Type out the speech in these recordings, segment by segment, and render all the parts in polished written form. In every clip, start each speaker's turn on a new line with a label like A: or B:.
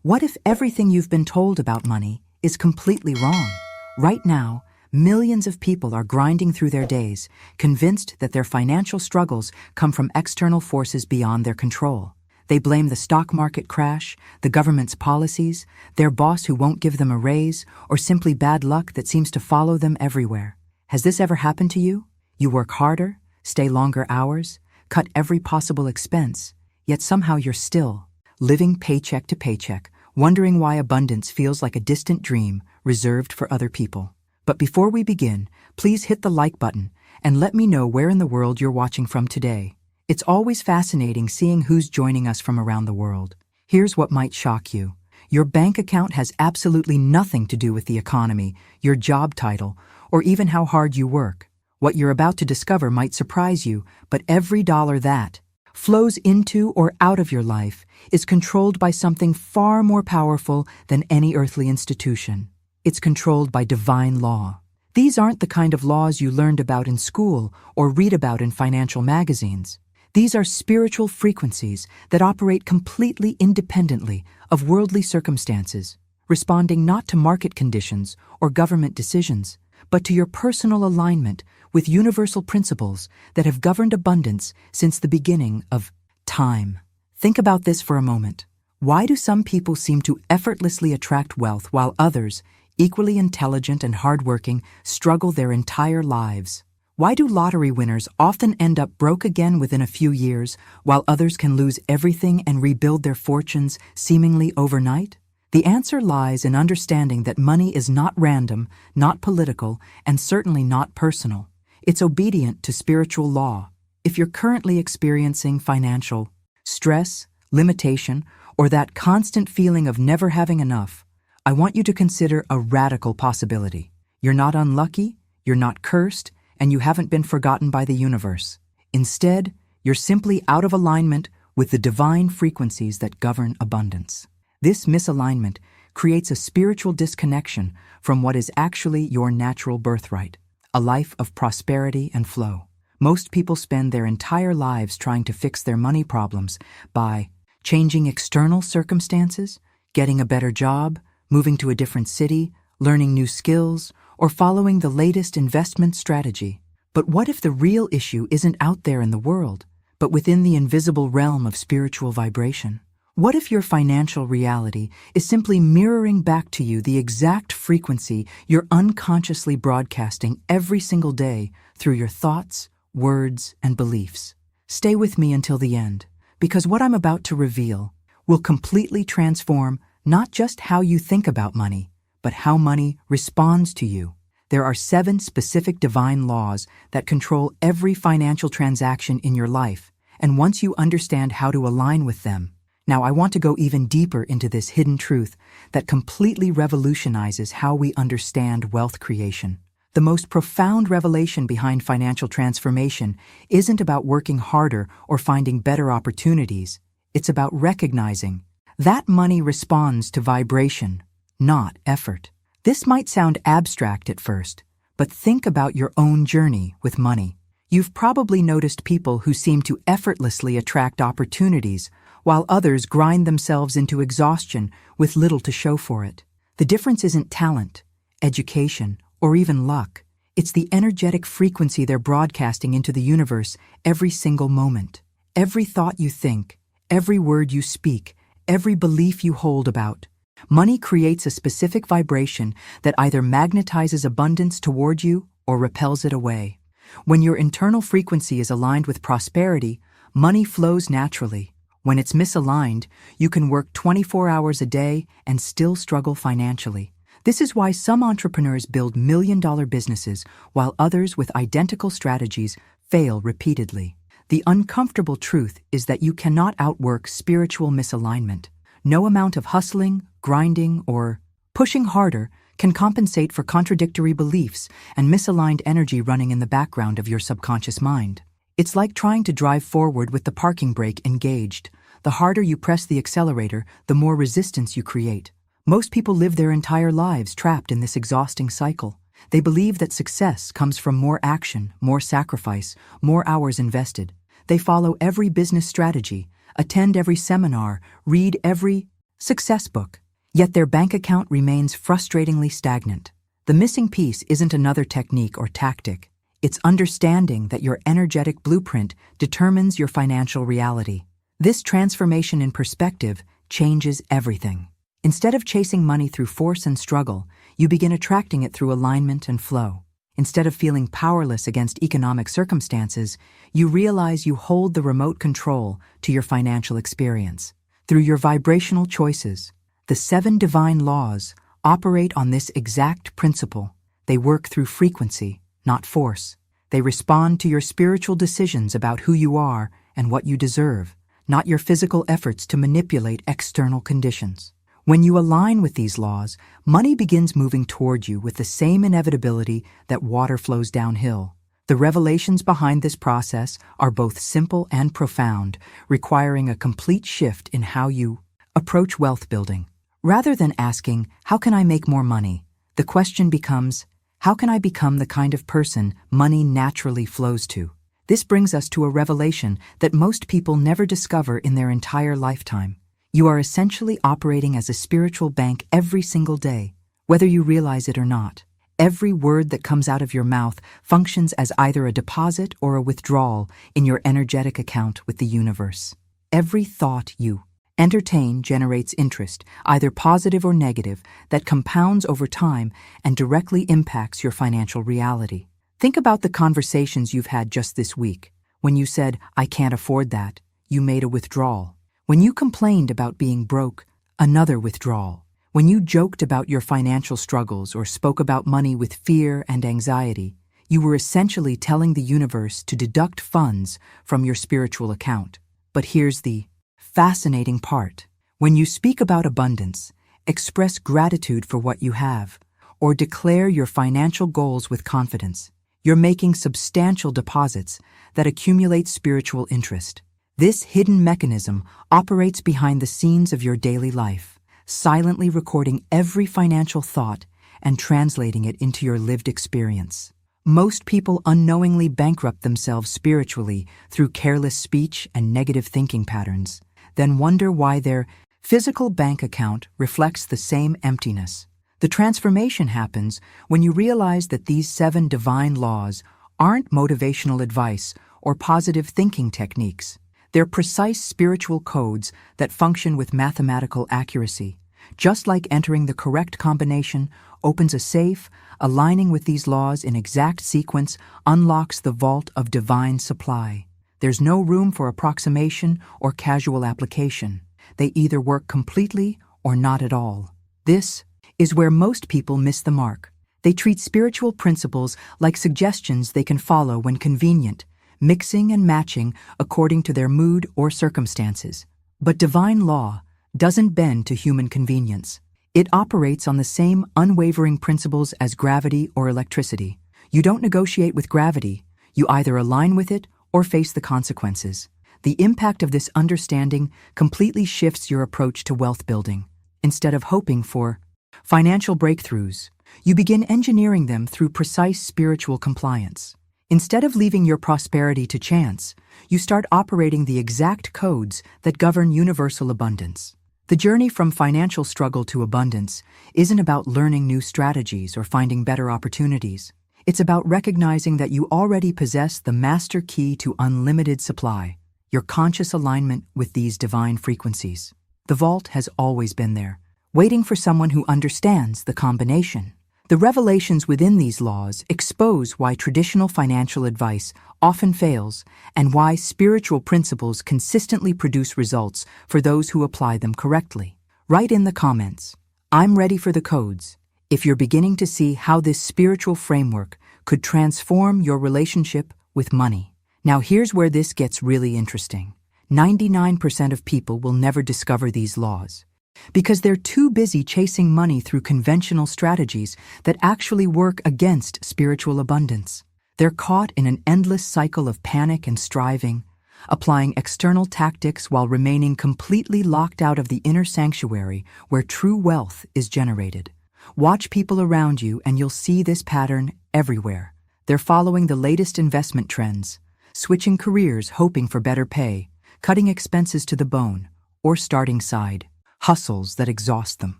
A: What if everything you've been told about money is completely wrong? Right now, millions of people are grinding through their days, convinced that their financial struggles come from external forces beyond their control. They blame the stock market crash, the government's policies, their boss who won't give them a raise, or simply bad luck that seems to follow them everywhere. Has this ever happened to you? You work harder, stay longer hours, cut every possible expense, yet somehow you're still living paycheck to paycheck, wondering why abundance feels like a distant dream reserved for other people. But before we begin, please hit the like button and let me know where in the world you're watching from today. It's always fascinating seeing who's joining us from around the world. Here's what might shock you. Your bank account has absolutely nothing to do with the economy, your job title, or even how hard you work. What you're about to discover might surprise you, but every dollar that flows into or out of your life is controlled by something far more powerful than any earthly institution. It's controlled by divine law. These aren't the kind of laws you learned about in school or read about in financial magazines. These are spiritual frequencies that operate completely independently of worldly circumstances, responding not to market conditions or government decisions, but to your personal alignment with universal principles that have governed abundance since the beginning of time. Think about this for a moment. Why do some people seem to effortlessly attract wealth while others, equally intelligent and hardworking, struggle their entire lives? Why do lottery winners often end up broke again within a few years, while others can lose everything and rebuild their fortunes seemingly overnight? The answer lies in understanding that money is not random, not political, and certainly not personal. It's obedient to spiritual law. If you're currently experiencing financial stress, limitation, or that constant feeling of never having enough, I want you to consider a radical possibility. You're not unlucky, you're not cursed, and you haven't been forgotten by the universe. Instead, you're simply out of alignment with the divine frequencies that govern abundance. This misalignment creates a spiritual disconnection from what is actually your natural birthright, a life of prosperity and flow. Most people spend their entire lives trying to fix their money problems by changing external circumstances, getting a better job, moving to a different city, learning new skills, or following the latest investment strategy. But what if the real issue isn't out there in the world, but within the invisible realm of spiritual vibration? What if your financial reality is simply mirroring back to you the exact frequency you're unconsciously broadcasting every single day through your thoughts, words, and beliefs? Stay with me until the end, because what I'm about to reveal will completely transform not just how you think about money, but how money responds to you. There are 7 specific divine laws that control every financial transaction in your life, and once you understand how to align with them, now I want to go even deeper into this hidden truth that completely revolutionizes how we understand wealth creation. The most profound revelation behind financial transformation isn't about working harder or finding better opportunities. It's about recognizing that money responds to vibration, not effort. This might sound abstract at first, but think about your own journey with money. You've probably noticed people who seem to effortlessly attract opportunities, while others grind themselves into exhaustion with little to show for it. The difference isn't talent, education, or even luck. It's the energetic frequency they're broadcasting into the universe every single moment. Every thought you think, every word you speak, every belief you hold about. Money creates a specific vibration that either magnetizes abundance toward you or repels it away. When your internal frequency is aligned with prosperity, money flows naturally. When it's misaligned, you can work 24 hours a day and still struggle financially. This is why some entrepreneurs build million-dollar businesses while others with identical strategies fail repeatedly. The uncomfortable truth is that you cannot outwork spiritual misalignment. No amount of hustling, grinding, or pushing harder can compensate for contradictory beliefs and misaligned energy running in the background of your subconscious mind. It's like trying to drive forward with the parking brake engaged. The harder you press the accelerator, the more resistance you create. Most people live their entire lives trapped in this exhausting cycle. They believe that success comes from more action, more sacrifice, more hours invested. They follow every business strategy, attend every seminar, read every success book. Yet their bank account remains frustratingly stagnant. The missing piece isn't another technique or tactic. It's understanding that your energetic blueprint determines your financial reality. This transformation in perspective changes everything. Instead of chasing money through force and struggle, you begin attracting it through alignment and flow. Instead of feeling powerless against economic circumstances, you realize you hold the remote control to your financial experience. Through your vibrational choices, the 7 divine laws operate on this exact principle. They work through frequency, not force. They respond to your spiritual decisions about who you are and what you deserve, not your physical efforts to manipulate external conditions. When you align with these laws, money begins moving toward you with the same inevitability that water flows downhill. The revelations behind this process are both simple and profound, requiring a complete shift in how you approach wealth building. Rather than asking, "How can I make more money?" the question becomes, "How can I become the kind of person money naturally flows to?" This brings us to a revelation that most people never discover in their entire lifetime. You are essentially operating as a spiritual bank every single day, whether you realize it or not. Every word that comes out of your mouth functions as either a deposit or a withdrawal in your energetic account with the universe. Every thought you entertain generates interest, either positive or negative, that compounds over time and directly impacts your financial reality. Think about the conversations you've had just this week. When you said, "I can't afford that," you made a withdrawal. When you complained about being broke, another withdrawal. When you joked about your financial struggles or spoke about money with fear and anxiety, you were essentially telling the universe to deduct funds from your spiritual account. But here's the fascinating part. When you speak about abundance, express gratitude for what you have, or declare your financial goals with confidence, you're making substantial deposits that accumulate spiritual interest. This hidden mechanism operates behind the scenes of your daily life, silently recording every financial thought and translating it into your lived experience. Most people unknowingly bankrupt themselves spiritually through careless speech and negative thinking patterns, then wonder why their physical bank account reflects the same emptiness. The transformation happens when you realize that these 7 divine laws aren't motivational advice or positive thinking techniques. They're precise spiritual codes that function with mathematical accuracy. Just like entering the correct combination opens a safe, aligning with these laws in exact sequence unlocks the vault of divine supply. There's no room for approximation or casual application. They either work completely or not at all. This is where most people miss the mark. They treat spiritual principles like suggestions they can follow when convenient, mixing and matching according to their mood or circumstances. But divine law doesn't bend to human convenience. It operates on the same unwavering principles as gravity or electricity. You don't negotiate with gravity. You either align with it or face the consequences. The impact of this understanding completely shifts your approach to wealth building. Instead of hoping for financial breakthroughs, you begin engineering them through precise spiritual compliance. Instead of leaving your prosperity to chance, you start operating the exact codes that govern universal abundance. The journey from financial struggle to abundance isn't about learning new strategies or finding better opportunities. It's about recognizing that you already possess the master key to unlimited supply, your conscious alignment with these divine frequencies. The vault has always been there, waiting for someone who understands the combination. The revelations within these laws expose why traditional financial advice often fails and why spiritual principles consistently produce results for those who apply them correctly. Write in the comments, "I'm ready for the codes," if you're beginning to see how this spiritual framework could transform your relationship with money. Now here's where this gets really interesting. 99% of people will never discover these laws, because they're too busy chasing money through conventional strategies that actually work against spiritual abundance. They're caught in an endless cycle of panic and striving, applying external tactics while remaining completely locked out of the inner sanctuary where true wealth is generated. Watch people around you and you'll see this pattern everywhere. They're following the latest investment trends, switching careers hoping for better pay, cutting expenses to the bone, or starting side hustles that exhaust them.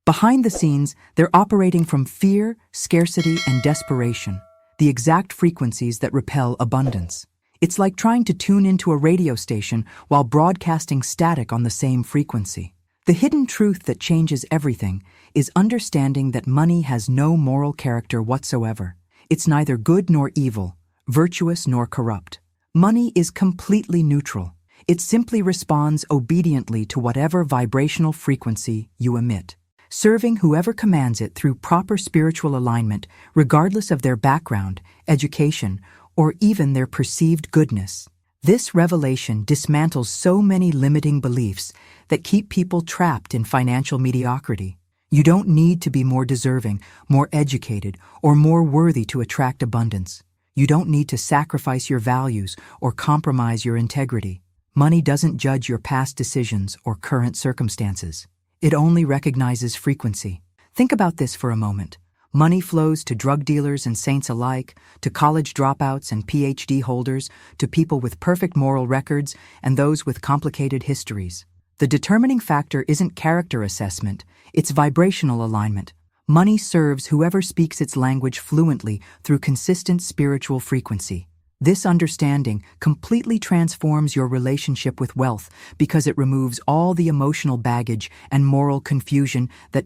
A: Behind the scenes, they're operating from fear, scarcity, and desperation, the exact frequencies that repel abundance. It's like trying to tune into a radio station while broadcasting static on the same frequency. The hidden truth that changes everything is understanding that money has no moral character whatsoever. It's neither good nor evil, virtuous nor corrupt. Money is completely neutral. It simply responds obediently to whatever vibrational frequency you emit, serving whoever commands it through proper spiritual alignment, regardless of their background, education, or even their perceived goodness. This revelation dismantles so many limiting beliefs that keep people trapped in financial mediocrity. You don't need to be more deserving, more educated, or more worthy to attract abundance. You don't need to sacrifice your values or compromise your integrity. Money doesn't judge your past decisions or current circumstances. It only recognizes frequency. Think about this for a moment. Money flows to drug dealers and saints alike, to college dropouts and PhD holders, to people with perfect moral records and those with complicated histories. The determining factor isn't character assessment, it's vibrational alignment. Money serves whoever speaks its language fluently through consistent spiritual frequency. This understanding completely transforms your relationship with wealth because it removes all the emotional baggage and moral confusion that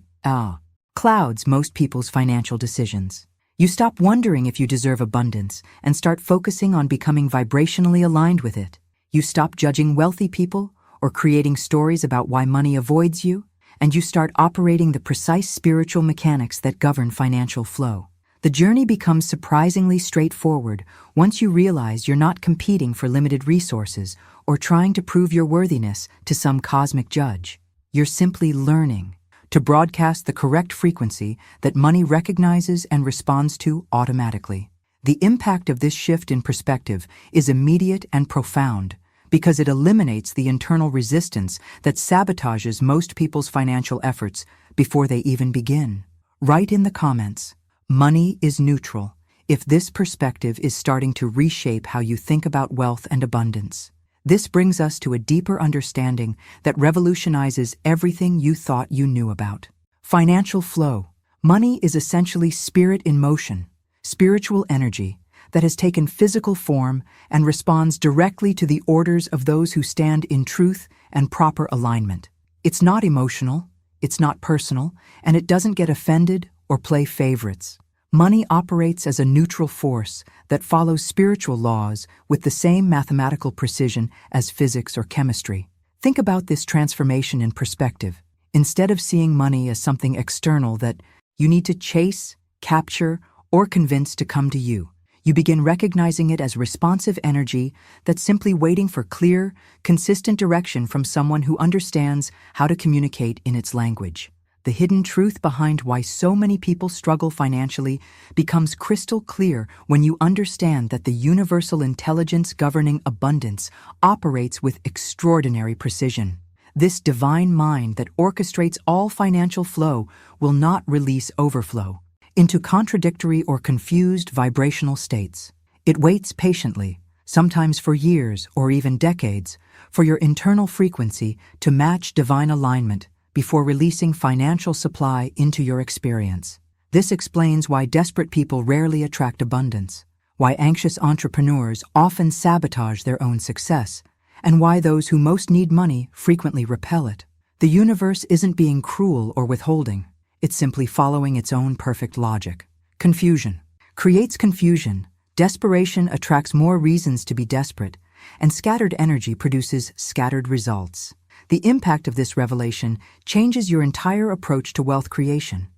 A: clouds most people's financial decisions. You stop wondering if you deserve abundance and start focusing on becoming vibrationally aligned with it. You stop judging wealthy people or creating stories about why money avoids you, and you start operating the precise spiritual mechanics that govern financial flow. The journey becomes surprisingly straightforward once you realize you're not competing for limited resources or trying to prove your worthiness to some cosmic judge. You're simply learning to broadcast the correct frequency that money recognizes and responds to automatically. The impact of this shift in perspective is immediate and profound because it eliminates the internal resistance that sabotages most people's financial efforts before they even begin. Write in the comments, "Money is neutral," if this perspective is starting to reshape how you think about wealth and abundance. This brings us to a deeper understanding that revolutionizes everything you thought you knew about. Financial flow. Money is essentially spirit in motion, spiritual energy that has taken physical form and responds directly to the orders of those who stand in truth and proper alignment. It's not emotional, it's not personal, and it doesn't get offended or play favorites. Money operates as a neutral force that follows spiritual laws with the same mathematical precision as physics or chemistry. Think about this transformation in perspective. Instead of seeing money as something external that you need to chase, capture, or convince to come to you, you begin recognizing it as responsive energy that's simply waiting for clear, consistent direction from someone who understands how to communicate in its language. The hidden truth behind why so many people struggle financially becomes crystal clear when you understand that the universal intelligence governing abundance operates with extraordinary precision. This divine mind that orchestrates all financial flow will not release overflow into contradictory or confused vibrational states. It waits patiently, sometimes for years or even decades, for your internal frequency to match divine alignment before releasing financial supply into your experience. This explains why desperate people rarely attract abundance, why anxious entrepreneurs often sabotage their own success, and why those who most need money frequently repel it. The universe isn't being cruel or withholding. It's simply following its own perfect logic. Confusion creates confusion. Desperation attracts more reasons to be desperate, and scattered energy produces scattered results. The impact of this revelation changes your entire approach to wealth creation.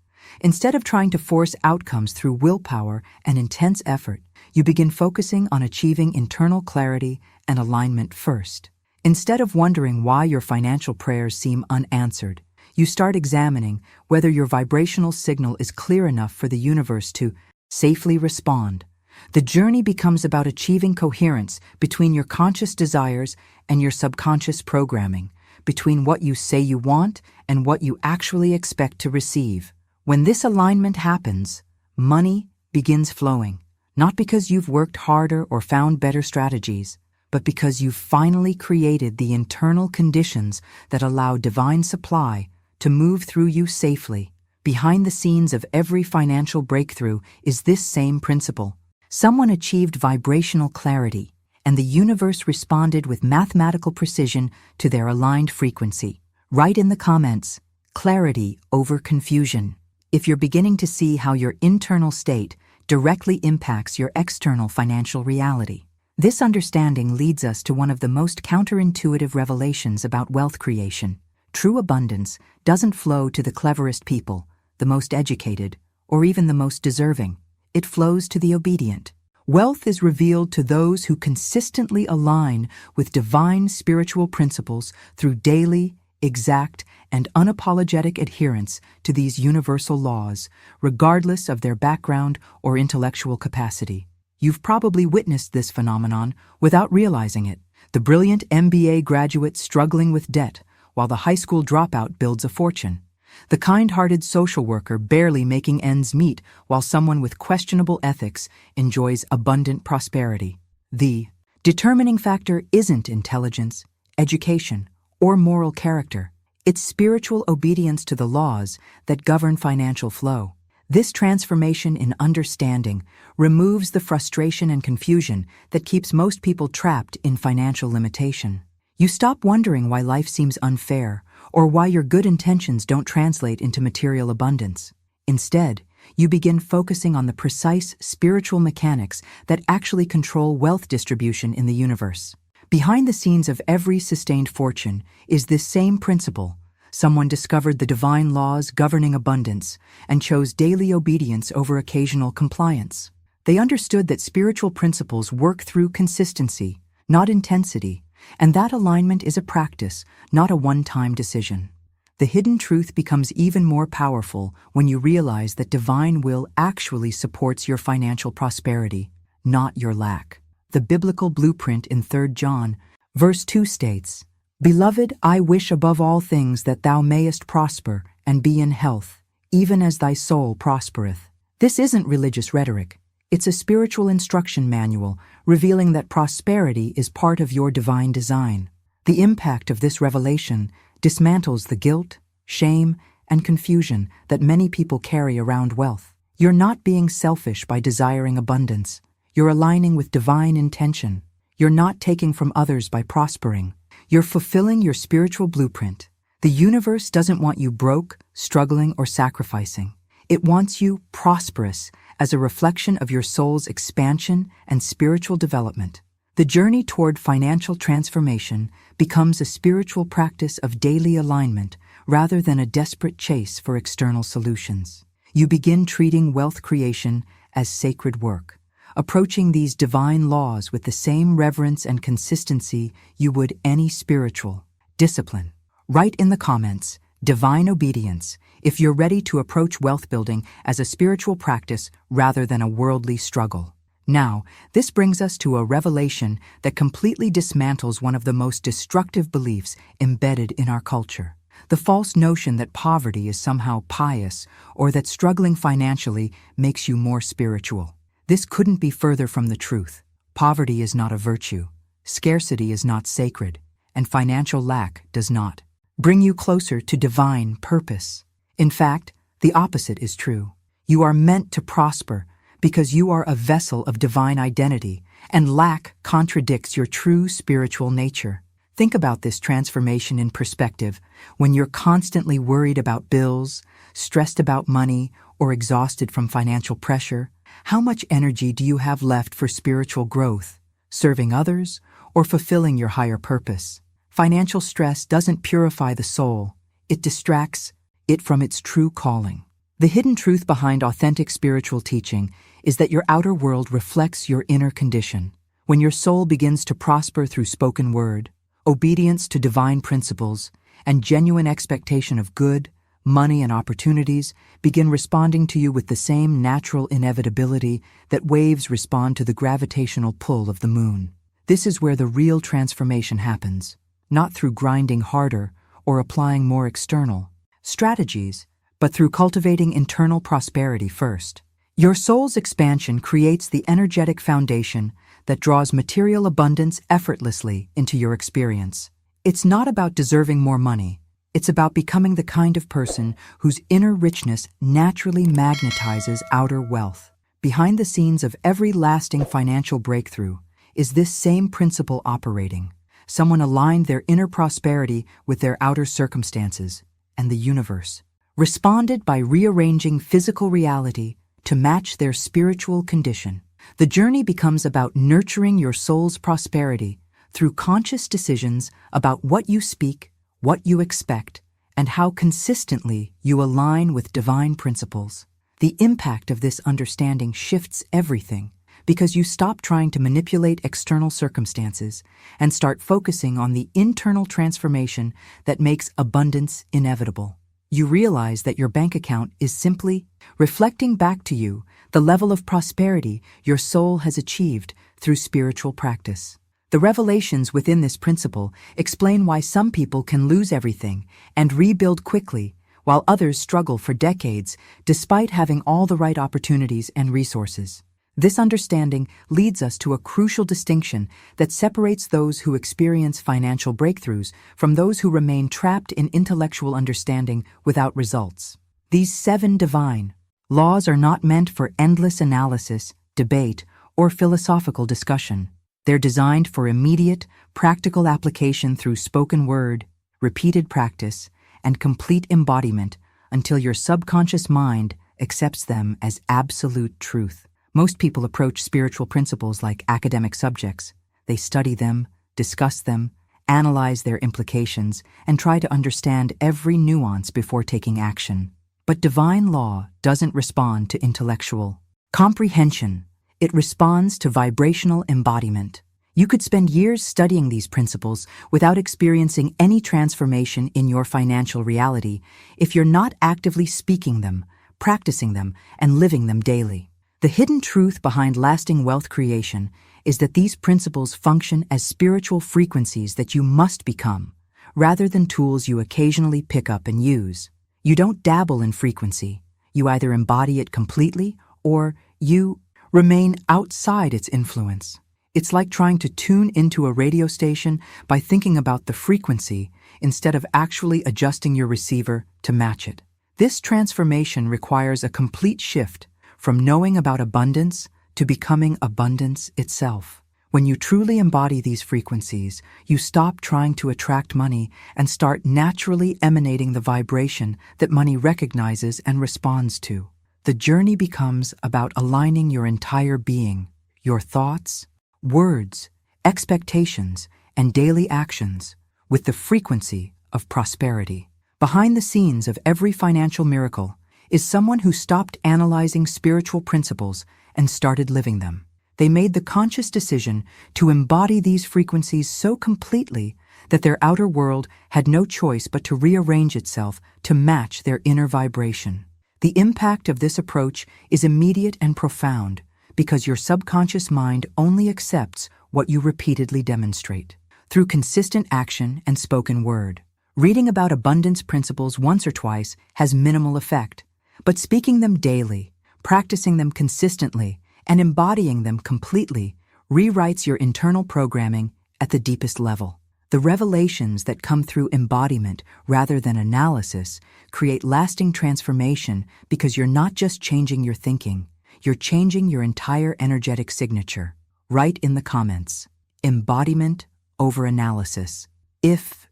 A: Instead of trying to force outcomes through willpower and intense effort, you begin focusing on achieving internal clarity and alignment first. Instead of wondering why your financial prayers seem unanswered, you start examining whether your vibrational signal is clear enough for the universe to safely respond. The journey becomes about achieving coherence between your conscious desires and your subconscious programming, between what you say you want and what you actually expect to receive. When this alignment happens, money begins flowing, not because you've worked harder or found better strategies, but because you've finally created the internal conditions that allow divine supply to move through you safely. Behind the scenes of every financial breakthrough is this same principle. Someone achieved vibrational clarity, and the universe responded with mathematical precision to their aligned frequency. Write in the comments, clarity over confusion, if you're beginning to see how your internal state directly impacts your external financial reality. This understanding leads us to one of the most counterintuitive revelations about wealth creation. True abundance doesn't flow to the cleverest people, the most educated, or even the most deserving. It flows to the obedient. Wealth is revealed to those who consistently align with divine spiritual principles through daily, exact, and unapologetic adherence to these universal laws, regardless of their background or intellectual capacity. You've probably witnessed this phenomenon without realizing it. The brilliant MBA graduate struggling with debt, while the high school dropout builds a fortune. The kind-hearted social worker barely making ends meet, while someone with questionable ethics enjoys abundant prosperity. The determining factor isn't intelligence, education, or moral character. It's spiritual obedience to the laws that govern financial flow. This transformation in understanding removes the frustration and confusion that keeps most people trapped in financial limitation. You stop wondering why life seems unfair or why your good intentions don't translate into material abundance. Instead, you begin focusing on the precise spiritual mechanics that actually control wealth distribution in the universe. Behind the scenes of every sustained fortune is this same principle. Someone discovered the divine laws governing abundance and chose daily obedience over occasional compliance. They understood that spiritual principles work through consistency, not intensity, and that alignment is a practice, not a one-time decision. The hidden truth becomes even more powerful when you realize that divine will actually supports your financial prosperity, not your lack. The biblical blueprint in 3 John, verse 2 states, "Beloved, I wish above all things that thou mayest prosper and be in health, even as thy soul prospereth." This isn't religious rhetoric. It's a spiritual instruction manual revealing that prosperity is part of your divine design. The impact of this revelation dismantles the guilt, shame, and confusion that many people carry around wealth. You're not being selfish by desiring abundance. You're aligning with divine intention. You're not taking from others by prospering. You're fulfilling your spiritual blueprint. The universe doesn't want you broke, struggling, or sacrificing. It wants you prosperous as a reflection of your soul's expansion and spiritual development. The journey toward financial transformation becomes a spiritual practice of daily alignment rather than a desperate chase for external solutions. You begin treating wealth creation as sacred work, approaching these divine laws with the same reverence and consistency you would any spiritual discipline. Write in the comments, divine obedience, if you're ready to approach wealth building as a spiritual practice rather than a worldly struggle. Now, this brings us to a revelation that completely dismantles one of the most destructive beliefs embedded in our culture. The false notion that poverty is somehow pious or that struggling financially makes you more spiritual. This couldn't be further from the truth. Poverty is not a virtue, scarcity is not sacred, and financial lack does not bring you closer to divine purpose. In fact, the opposite is true. You are meant to prosper because you are a vessel of divine identity, and lack contradicts your true spiritual nature. Think about this transformation in perspective. When you're constantly worried about bills, stressed about money, or exhausted from financial pressure, how much energy do you have left for spiritual growth, serving others, or fulfilling your higher purpose? Financial stress doesn't purify the soul. It distracts it from its true calling. The hidden truth behind authentic spiritual teaching is that your outer world reflects your inner condition. When your soul begins to prosper through spoken word, obedience to divine principles, and genuine expectation of good, money, and opportunities begin responding to you with the same natural inevitability that waves respond to the gravitational pull of the moon. This is where the real transformation happens, not through grinding harder or applying more external strategies, but through cultivating internal prosperity first. Your soul's expansion creates the energetic foundation that draws material abundance effortlessly into your experience. It's not about deserving more money, It's about becoming the kind of person whose inner richness naturally magnetizes outer wealth. Behind the scenes of every lasting financial breakthrough is this same principle operating. Someone aligned their inner prosperity with their outer circumstances, and the universe responded by rearranging physical reality to match their spiritual condition. The journey becomes about nurturing your soul's prosperity through conscious decisions about what you speak, what you expect, and how consistently you align with divine principles. The impact of this understanding shifts everything because you stop trying to manipulate external circumstances and start focusing on the internal transformation that makes abundance inevitable. You realize that your bank account is simply reflecting back to you the level of prosperity your soul has achieved through spiritual practice. The revelations within this principle explain why some people can lose everything and rebuild quickly, while others struggle for decades despite having all the right opportunities and resources. This understanding leads us to a crucial distinction that separates those who experience financial breakthroughs from those who remain trapped in intellectual understanding without results. These 7 divine laws are not meant for endless analysis, debate, or philosophical discussion. They're designed for immediate, practical application through spoken word, repeated practice, and complete embodiment until your subconscious mind accepts them as absolute truth. Most people approach spiritual principles like academic subjects. They study them, discuss them, analyze their implications, and try to understand every nuance before taking action. But divine law doesn't respond to intellectual comprehension. It responds to vibrational embodiment. You could spend years studying these principles without experiencing any transformation in your financial reality if you're not actively speaking them, practicing them, and living them daily. The hidden truth behind lasting wealth creation is that these principles function as spiritual frequencies that you must become, rather than tools you occasionally pick up and use. You don't dabble in frequency. You either embody it completely or you remain outside its influence. It's like trying to tune into a radio station by thinking about the frequency instead of actually adjusting your receiver to match it. This transformation requires a complete shift from knowing about abundance to becoming abundance itself. When you truly embody these frequencies, you stop trying to attract money and start naturally emanating the vibration that money recognizes and responds to. The journey becomes about aligning your entire being, your thoughts, words, expectations, and daily actions with the frequency of prosperity. Behind the scenes of every financial miracle is someone who stopped analyzing spiritual principles and started living them. They made the conscious decision to embody these frequencies so completely that their outer world had no choice but to rearrange itself to match their inner vibration. The impact of this approach is immediate and profound because your subconscious mind only accepts what you repeatedly demonstrate. Through consistent action and spoken word, reading about abundance principles once or twice has minimal effect. But speaking them daily, practicing them consistently, and embodying them completely rewrites your internal programming at the deepest level. The revelations that come through embodiment rather than analysis create lasting transformation because you're not just changing your thinking, you're changing your entire energetic signature. Write in the comments, embodiment over analysis. If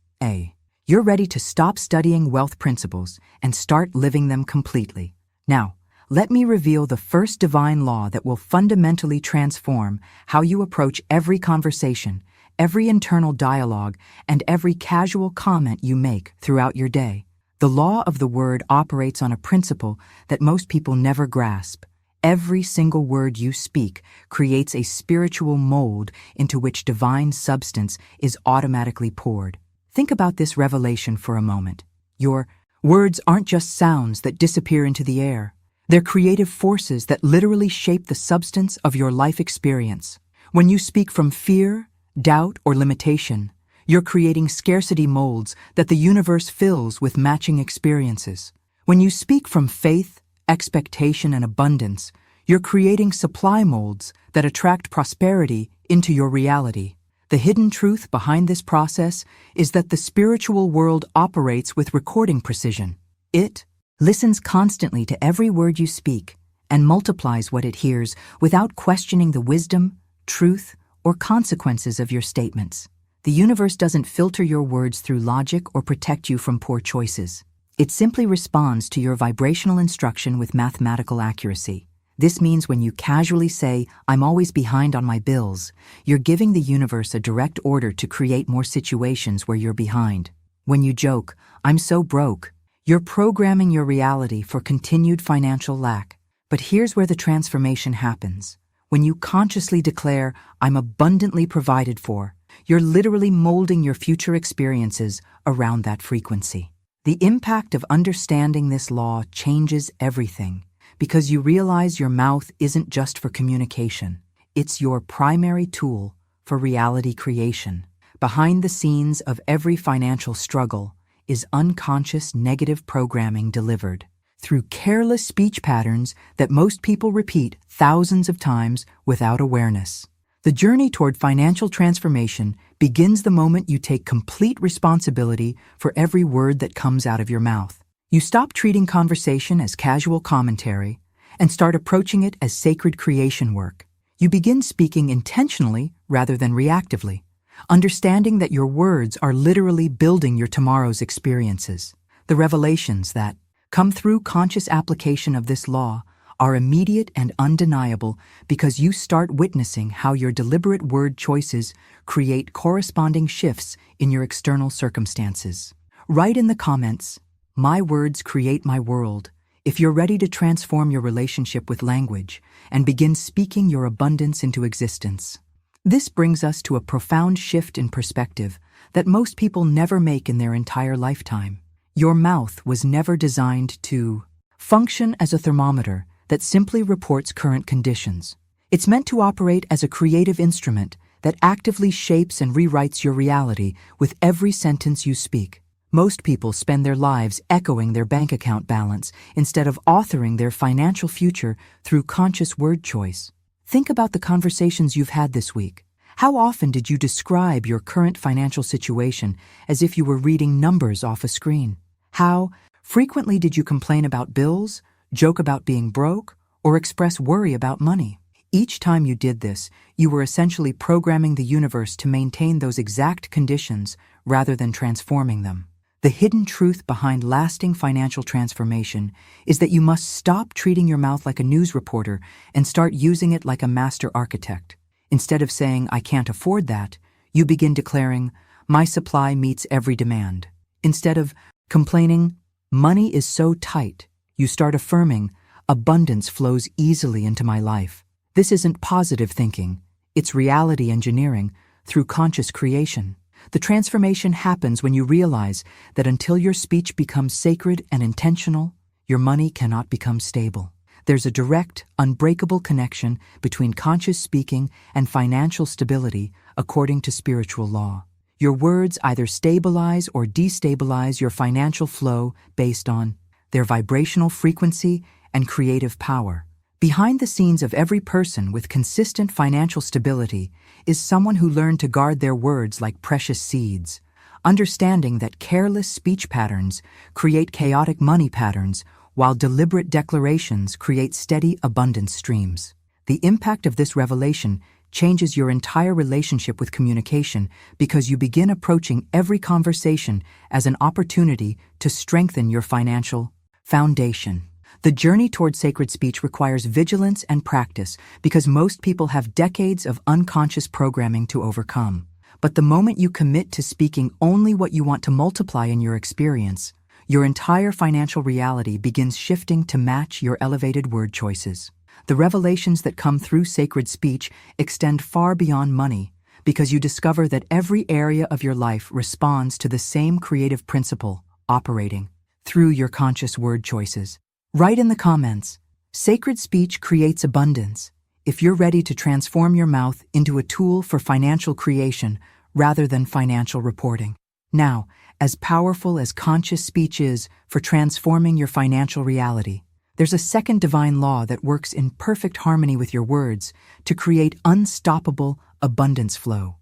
A: you're ready to stop studying wealth principles and start living them completely. Now, let me reveal the first divine law that will fundamentally transform how you approach every conversation, every internal dialogue, and every casual comment you make throughout your day. The law of the word operates on a principle that most people never grasp. Every single word you speak creates a spiritual mold into which divine substance is automatically poured. Think about this revelation for a moment. Your words aren't just sounds that disappear into the air. They're creative forces that literally shape the substance of your life experience. When you speak from fear, doubt, or limitation, you're creating scarcity molds that the universe fills with matching experiences. When you speak from faith, expectation, and abundance, you're creating supply molds that attract prosperity into your reality. The hidden truth behind this process is that the spiritual world operates with recording precision. It listens constantly to every word you speak and multiplies what it hears without questioning the wisdom, truth, or consequences of your statements. The universe doesn't filter your words through logic or protect you from poor choices. It simply responds to your vibrational instruction with mathematical accuracy. This means when you casually say, "I'm always behind on my bills," you're giving the universe a direct order to create more situations where you're behind. When you joke, "I'm so broke," you're programming your reality for continued financial lack. But here's where the transformation happens. When you consciously declare, "I'm abundantly provided for," you're literally molding your future experiences around that frequency. The impact of understanding this law changes everything, because you realize your mouth isn't just for communication. It's your primary tool for reality creation. Behind the scenes of every financial struggle is unconscious negative programming delivered through careless speech patterns that most people repeat thousands of times without awareness. The journey toward financial transformation begins the moment you take complete responsibility for every word that comes out of your mouth. You stop treating conversation as casual commentary and start approaching it as sacred creation work. You begin speaking intentionally rather than reactively, understanding that your words are literally building your tomorrow's experiences. The revelations that come through conscious application of this law are immediate and undeniable because you start witnessing how your deliberate word choices create corresponding shifts in your external circumstances. Write in the comments, "My words create my world," if you're ready to transform your relationship with language and begin speaking your abundance into existence. This brings us to a profound shift in perspective that most people never make in their entire lifetime. Your mouth was never designed to function as a thermometer that simply reports current conditions. It's meant to operate as a creative instrument that actively shapes and rewrites your reality with every sentence you speak. Most people spend their lives echoing their bank account balance instead of authoring their financial future through conscious word choice. Think about the conversations you've had this week. How often did you describe your current financial situation as if you were reading numbers off a screen? How frequently did you complain about bills, joke about being broke, or express worry about money? Each time you did this, you were essentially programming the universe to maintain those exact conditions rather than transforming them. The hidden truth behind lasting financial transformation is that you must stop treating your mouth like a news reporter and start using it like a master architect. Instead of saying, "I can't afford that," you begin declaring, "My supply meets every demand." Instead of complaining, "Money is so tight," you start affirming, "Abundance flows easily into my life." This isn't positive thinking, it's reality engineering through conscious creation. The transformation happens when you realize that until your speech becomes sacred and intentional, your money cannot become stable. There's a direct, unbreakable connection between conscious speaking and financial stability according to spiritual law. Your words either stabilize or destabilize your financial flow based on their vibrational frequency and creative power. Behind the scenes of every person with consistent financial stability is someone who learned to guard their words like precious seeds, understanding that careless speech patterns create chaotic money patterns, while deliberate declarations create steady abundance streams. The impact of this revelation changes your entire relationship with communication because you begin approaching every conversation as an opportunity to strengthen your financial foundation. The journey toward sacred speech requires vigilance and practice because most people have decades of unconscious programming to overcome. But the moment you commit to speaking only what you want to multiply in your experience, your entire financial reality begins shifting to match your elevated word choices. The revelations that come through sacred speech extend far beyond money because you discover that every area of your life responds to the same creative principle operating through your conscious word choices. Write in the comments, "Sacred speech creates abundance," if you're ready to transform your mouth into a tool for financial creation rather than financial reporting. Now, as powerful as conscious speech is for transforming your financial reality, there's a second divine law that works in perfect harmony with your words to create unstoppable abundance flow.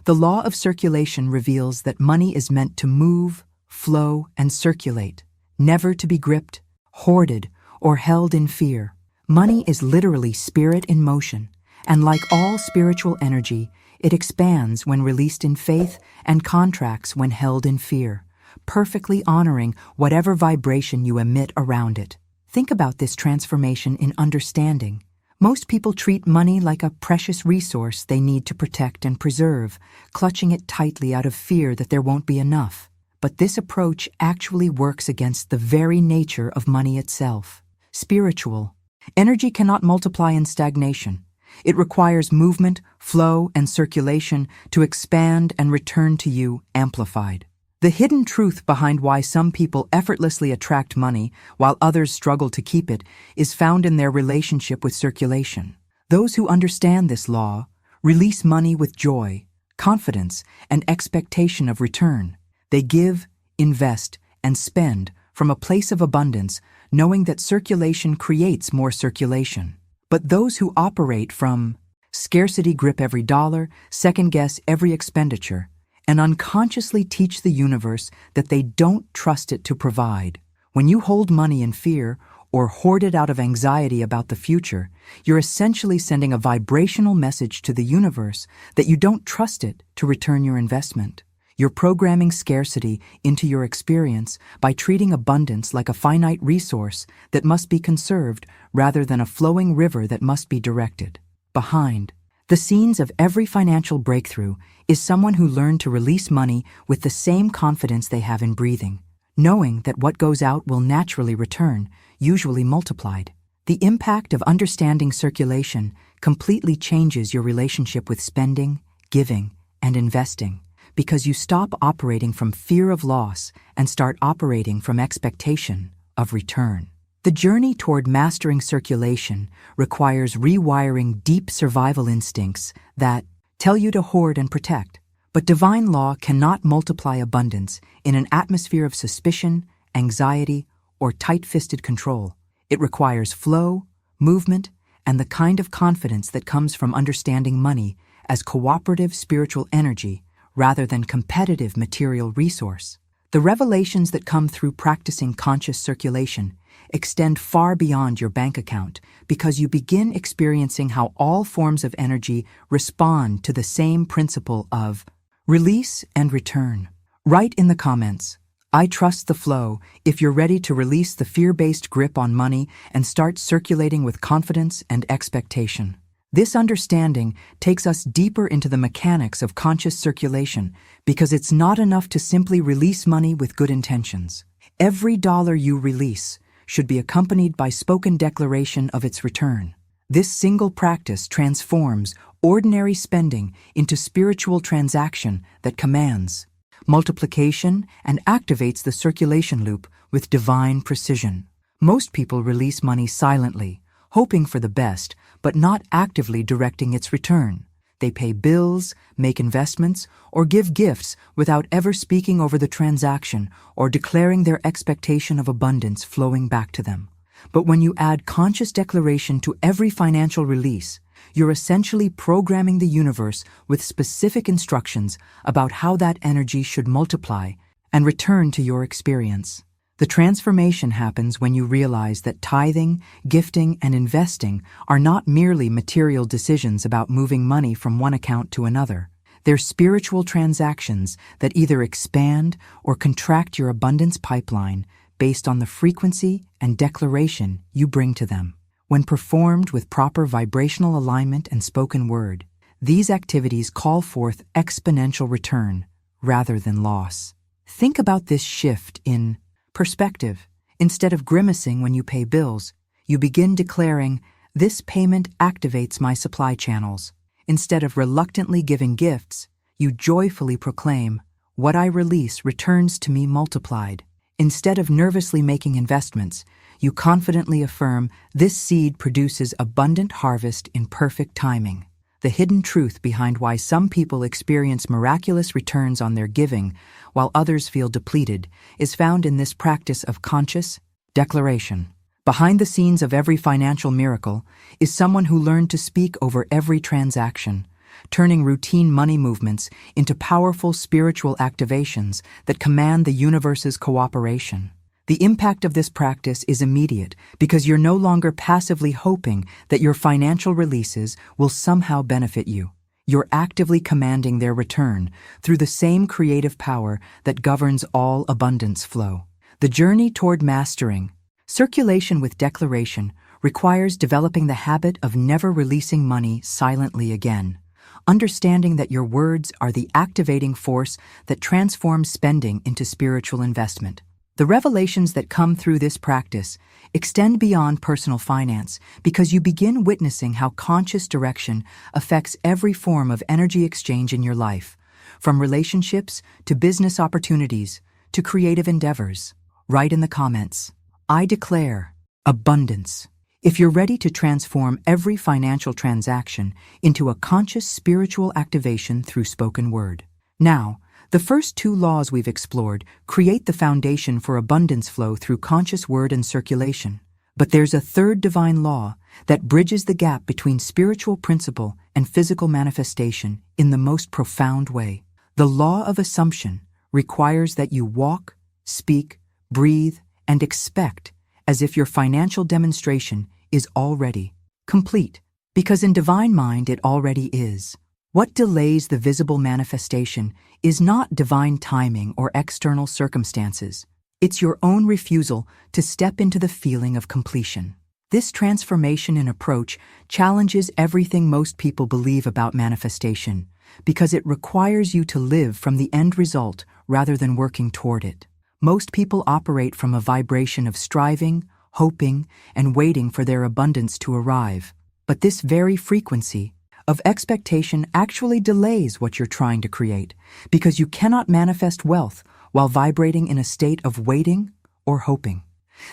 A: The law of circulation reveals that money is meant to move, flow, and circulate, never to be gripped, hoarded, or held in fear. Money is literally spirit in motion, and like all spiritual energy, it expands when released in faith and contracts when held in fear, perfectly honoring whatever vibration you emit around it. Think about this transformation in understanding. Most people treat money like a precious resource they need to protect and preserve, clutching it tightly out of fear that there won't be enough. But this approach actually works against the very nature of money itself. Spiritual. Energy cannot multiply in stagnation. It requires movement, flow, and circulation to expand and return to you amplified. The hidden truth behind why some people effortlessly attract money while others struggle to keep it is found in their relationship with circulation. Those who understand this law release money with joy, confidence, and expectation of return. They give, invest, and spend from a place of abundance, knowing that circulation creates more circulation. But those who operate from scarcity grip every dollar, second-guess every expenditure, and unconsciously teach the universe that they don't trust it to provide. When you hold money in fear or hoard it out of anxiety about the future, you're essentially sending a vibrational message to the universe that you don't trust it to return your investment. You're programming scarcity into your experience by treating abundance like a finite resource that must be conserved rather than a flowing river that must be directed. Behind the scenes of every financial breakthrough is someone who learned to release money with the same confidence they have in breathing, knowing that what goes out will naturally return, usually multiplied. The impact of understanding circulation completely changes your relationship with spending, giving, and investing, because you stop operating from fear of loss and start operating from expectation of return. The journey toward mastering circulation requires rewiring deep survival instincts that tell you to hoard and protect. But divine law cannot multiply abundance in an atmosphere of suspicion, anxiety, or tight-fisted control. It requires flow, movement, and the kind of confidence that comes from understanding money as cooperative spiritual energy rather than competitive material resource. The revelations that come through practicing conscious circulation extend far beyond your bank account because you begin experiencing how all forms of energy respond to the same principle of release and return. Write in the comments, "I trust the flow," if you're ready to release the fear-based grip on money and start circulating with confidence and expectation. This understanding takes us deeper into the mechanics of conscious circulation because it's not enough to simply release money with good intentions. Every dollar you release should be accompanied by spoken declaration of its return. This single practice transforms ordinary spending into spiritual transaction that commands multiplication and activates the circulation loop with divine precision. Most people release money silently, hoping for the best, but not actively directing its return. They pay bills, make investments, or give gifts without ever speaking over the transaction or declaring their expectation of abundance flowing back to them. But when you add conscious declaration to every financial release, you're essentially programming the universe with specific instructions about how that energy should multiply and return to your experience. The transformation happens when you realize that tithing, gifting, and investing are not merely material decisions about moving money from one account to another. They're spiritual transactions that either expand or contract your abundance pipeline based on the frequency and declaration you bring to them. When performed with proper vibrational alignment and spoken word, these activities call forth exponential return rather than loss. Think about this shift in perspective. Instead of grimacing when you pay bills, you begin declaring, "This payment activates my supply channels." Instead of reluctantly giving gifts, you joyfully proclaim, "What I release returns to me multiplied." Instead of nervously making investments, you confidently affirm, "This seed produces abundant harvest in perfect timing." The hidden truth behind why some people experience miraculous returns on their giving while others feel depleted is found in this practice of conscious declaration. Behind the scenes of every financial miracle is someone who learned to speak over every transaction, turning routine money movements into powerful spiritual activations that command the universe's cooperation. The impact of this practice is immediate because you're no longer passively hoping that your financial releases will somehow benefit you. You're actively commanding their return through the same creative power that governs all abundance flow. The journey toward mastering circulation with declaration requires developing the habit of never releasing money silently again, understanding that your words are the activating force that transforms spending into spiritual investment. The revelations that come through this practice extend beyond personal finance because you begin witnessing how conscious direction affects every form of energy exchange in your life, from relationships to business opportunities to creative endeavors. Write in the comments, "I declare abundance," if you're ready to transform every financial transaction into a conscious spiritual activation through spoken word. Now, the first two laws we've explored create the foundation for abundance flow through conscious word and circulation. But there's a third divine law that bridges the gap between spiritual principle and physical manifestation in the most profound way. The law of assumption requires that you walk, speak, breathe, and expect as if your financial demonstration is already complete, because in divine mind it already is. What delays the visible manifestation is not divine timing or external circumstances. It's your own refusal to step into the feeling of completion. This transformation in approach challenges everything most people believe about manifestation, because it requires you to live from the end result rather than working toward it. Most people operate from a vibration of striving, hoping, and waiting for their abundance to arrive. But this very frequency of expectation actually delays what you're trying to create, because you cannot manifest wealth while vibrating in a state of waiting or hoping.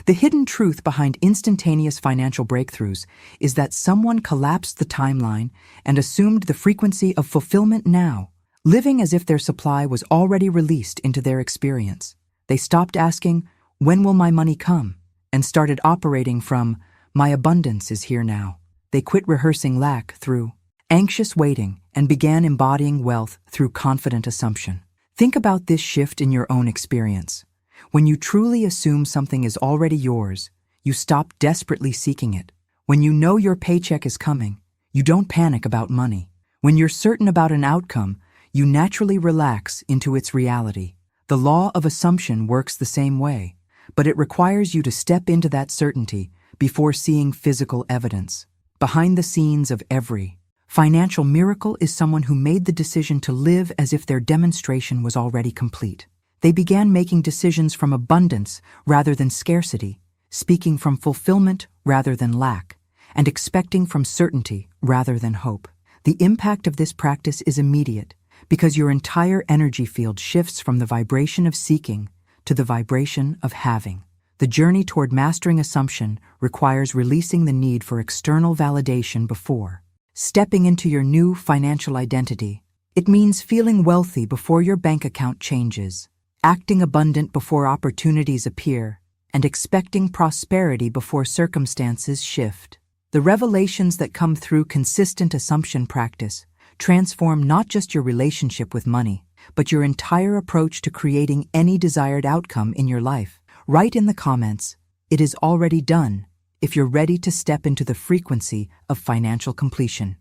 A: The hidden truth behind instantaneous financial breakthroughs is that someone collapsed the timeline and assumed the frequency of fulfillment now, living as if their supply was already released into their experience. They stopped asking, "When will my money come?" and started operating from, "My abundance is here now." They quit rehearsing lack through anxious waiting and began embodying wealth through confident assumption. Think about this shift in your own experience. When you truly assume something is already yours, you stop desperately seeking it. When you know your paycheck is coming, you don't panic about money. When you're certain about an outcome, you naturally relax into its reality. The law of assumption works the same way, but it requires you to step into that certainty before seeing physical evidence. Behind the scenes of every financial miracle is someone who made the decision to live as if their demonstration was already complete. They began making decisions from abundance rather than scarcity, speaking from fulfillment rather than lack, and expecting from certainty rather than hope. The impact of this practice is immediate because your entire energy field shifts from the vibration of seeking to the vibration of having. The journey toward mastering assumption requires releasing the need for external validation before stepping into your new financial identity. It means feeling wealthy before your bank account changes, acting abundant before opportunities appear, and expecting prosperity before circumstances shift. The revelations that come through consistent assumption practice transform not just your relationship with money, but your entire approach to creating any desired outcome in your life. Write in the comments, "It is already done," if you're ready to step into the frequency of financial completion,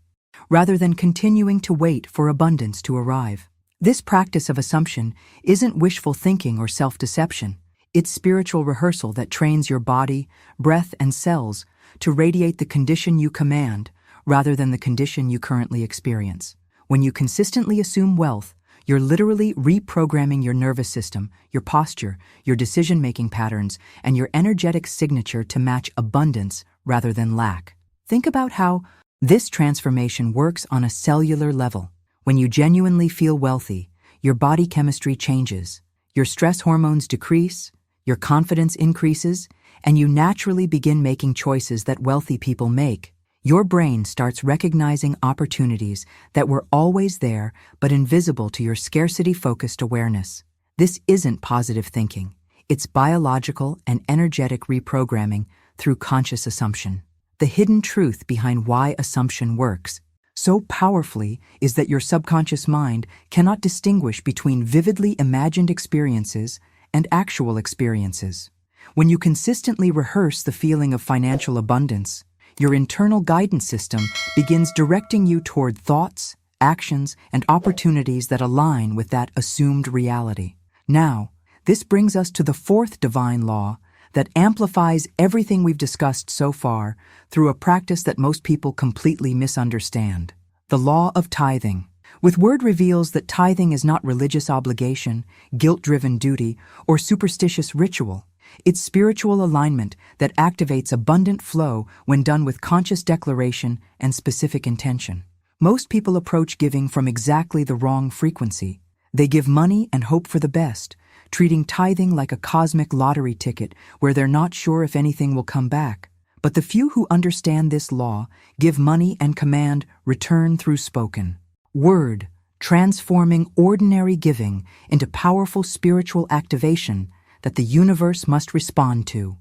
A: rather than continuing to wait for abundance to arrive. This practice of assumption isn't wishful thinking or self-deception. It's spiritual rehearsal that trains your body, breath, and cells to radiate the condition you command rather than the condition you currently experience. When you consistently assume wealth, you're literally reprogramming your nervous system, your posture, your decision-making patterns, and your energetic signature to match abundance rather than lack. Think about how this transformation works on a cellular level. When you genuinely feel wealthy, your body chemistry changes, your stress hormones decrease, your confidence increases, and you naturally begin making choices that wealthy people make. Your brain starts recognizing opportunities that were always there but invisible to your scarcity-focused awareness. This isn't positive thinking. It's biological and energetic reprogramming through conscious assumption. The hidden truth behind why assumption works. so powerfully is that your subconscious mind cannot distinguish between vividly imagined experiences and actual experiences. When you consistently rehearse the feeling of financial abundance, your internal guidance system begins directing you toward thoughts, actions, and opportunities that align with that assumed reality. Now, this brings us to the fourth divine law that amplifies everything we've discussed so far through a practice that most people completely misunderstand: the law of tithing. With Word reveals that tithing is not religious obligation, guilt-driven duty, or superstitious ritual. It's spiritual alignment that activates abundant flow when done with conscious declaration and specific intention. Most people approach giving from exactly the wrong frequency. They give money and hope for the best, treating tithing like a cosmic lottery ticket where they're not sure if anything will come back. But the few who understand this law give money and command return through spoken word, transforming ordinary giving into powerful spiritual activation that the universe must respond to.